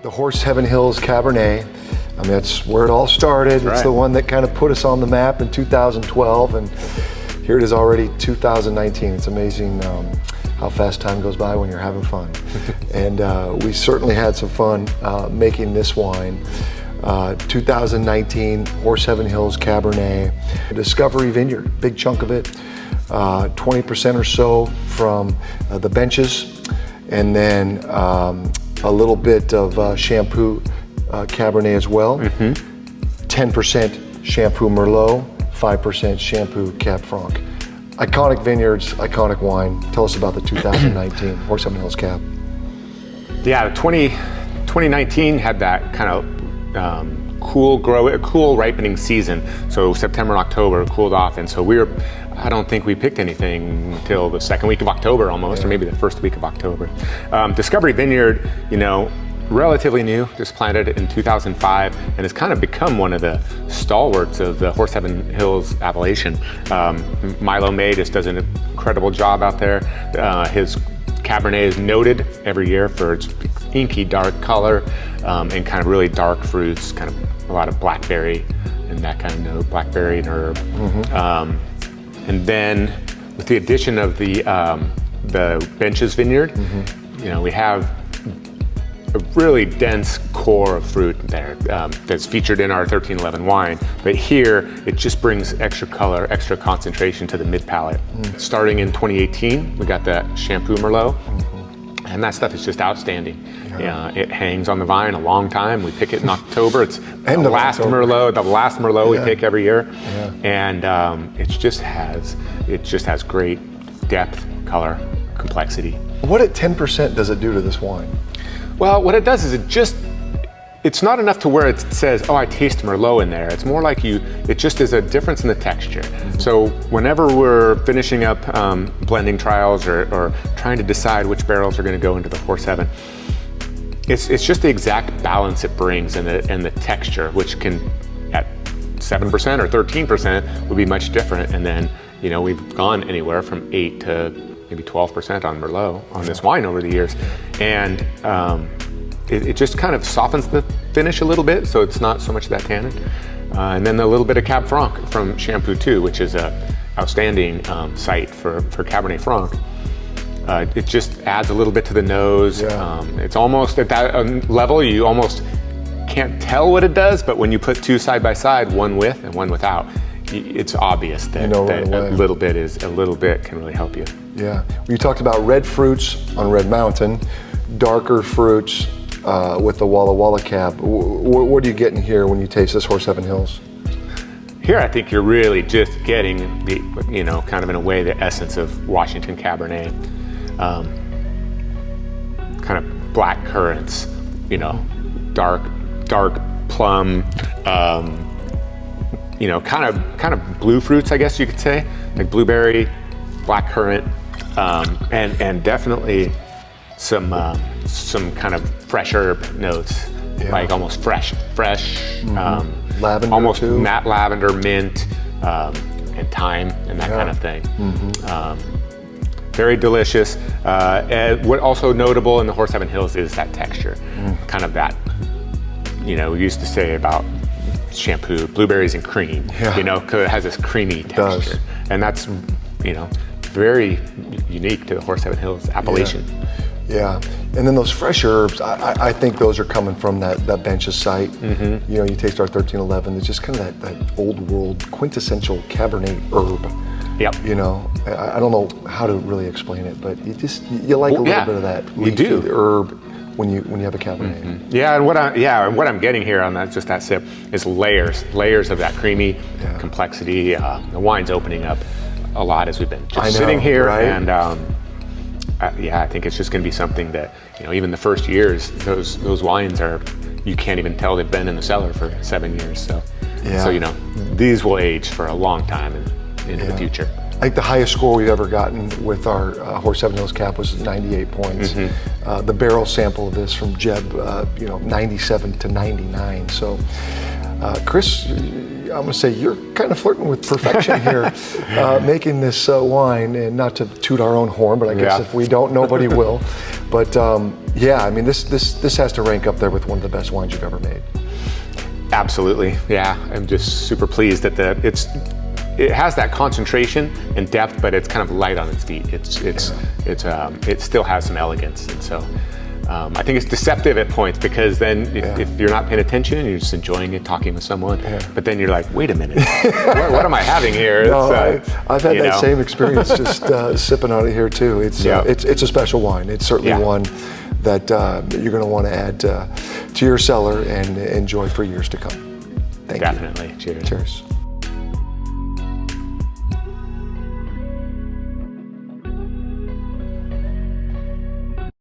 The Horse Heaven Hills Cabernet. I mean, that's where it all started. It's the one that kind of put us on the map in 2012, and here it is already 2019. It's amazing how fast time goes by when you're having fun. And we certainly had some fun making this wine. 2019 Horse Heaven Hills Cabernet. Discovery Vineyard, big chunk of it. 20% or so from the benches, and then a little bit of Shampoo Cabernet as well. 10% Shampoo Merlot, 5% Shampoo Cab Franc. Iconic vineyards, iconic wine. Tell us about the 2019 Horse Heaven Hills Cab. Yeah, 2019 had that kind of cool ripening season. So September and October cooled off, and so I don't think we picked anything until the second week of October almost, or maybe the first week of October. Discovery Vineyard, relatively new, just planted in 2005, and has kind of become one of the stalwarts of the Horse Heaven Hills appellation. Milo May just does an incredible job out there. His Cabernet is noted every year for its inky dark color and kind of really dark fruits, kind of a lot of blackberry and that kind of note, blackberry and herb. And then with the addition of the Benches Vineyard, we have a really dense core of fruit there that's featured in our 1311 wine. But here, it just brings extra color, extra concentration to the mid palate. Starting in 2018, we got the Shampoo Merlot, and that stuff is just outstanding. It hangs on the vine a long time. We pick it in October. It's the last Merlot we pick every year, and it just has great depth, color, complexity. What at 10% does it do to this wine? Well, what it does is it's not enough to where it says, oh, I taste Merlot in there. It's more like it just is a difference in the texture. So whenever we're finishing up blending trials or trying to decide which barrels are gonna go into the Horse Heaven, it's just the exact balance it brings and the texture, which can, at 7% or 13%, would be much different. And then, we've gone anywhere from 8 to maybe 12% on Merlot on this wine over the years. And it just kind of softens the finish a little bit, so it's not so much that tannin. And then a little bit of Cab Franc from Shampoo too, which is a outstanding site for Cabernet Franc. It just adds a little bit to the nose. It's almost at that level, you almost can't tell what it does, but when you put two side by side, one with and one without, it's obvious that, right a little bit can really help you. Yeah, you talked about red fruits on Red Mountain, darker fruits with the Walla Walla Cab. What are you getting here when you taste this Horse Heaven Hills? Here, I think you're really just getting the, kind of in a way, the essence of Washington Cabernet. Kind of black currants, dark plum, kind of blue fruits, I guess you could say, like blueberry, black currant, and definitely some kind of fresh herb notes, like almost fresh, lavender, almost too. matte lavender, mint, and thyme, and that kind of thing. Very delicious. And what also notable in the Horse Heaven Hills is that texture, kind of that. We used to say about Shampoo, blueberries and cream. Because it has this creamy texture, and that's very unique to the Horse Heaven Hills appellation. Yeah, and then those fresh herbs, I think those are coming from that Benches site. You taste our 1311. It's just kind of that old world quintessential Cabernet herb. I don't know how to really explain it, but you like a little bit of that leafy herb when you have a Cabernet. And what I'm getting here on that, just that sip, is layers of that creamy complexity. The wine's opening up a lot as we've been just sitting here, right? And I think it's just going to be something that even the first years, those wines you can't even tell they've been in the cellar for 7 years. So these will age for a long time into the future. I think the highest score we've ever gotten with our Horse Heaven Hills Cab was 98 points. The barrel sample of this from Jeb, 97 to 99. So, Chris, going to say you're kind of flirting with perfection here, making this wine, and not to toot our own horn, but I guess if we don't, nobody will. But yeah, I mean, this has to rank up there with one of the best wines you've ever made. Absolutely, yeah. I'm just super pleased that it has that concentration and depth, but it's kind of light on its feet. It still has some elegance, and so I think it's deceptive at points, because then if you're not paying attention, you're just enjoying it, talking with someone, but then you're like, wait a minute, what am I having here? No, I've had that same experience just sipping on it here too. It's a special wine. It's certainly one that you're going to want to add to your cellar and enjoy for years to come. Thank you. Definitely. Cheers. Cheers.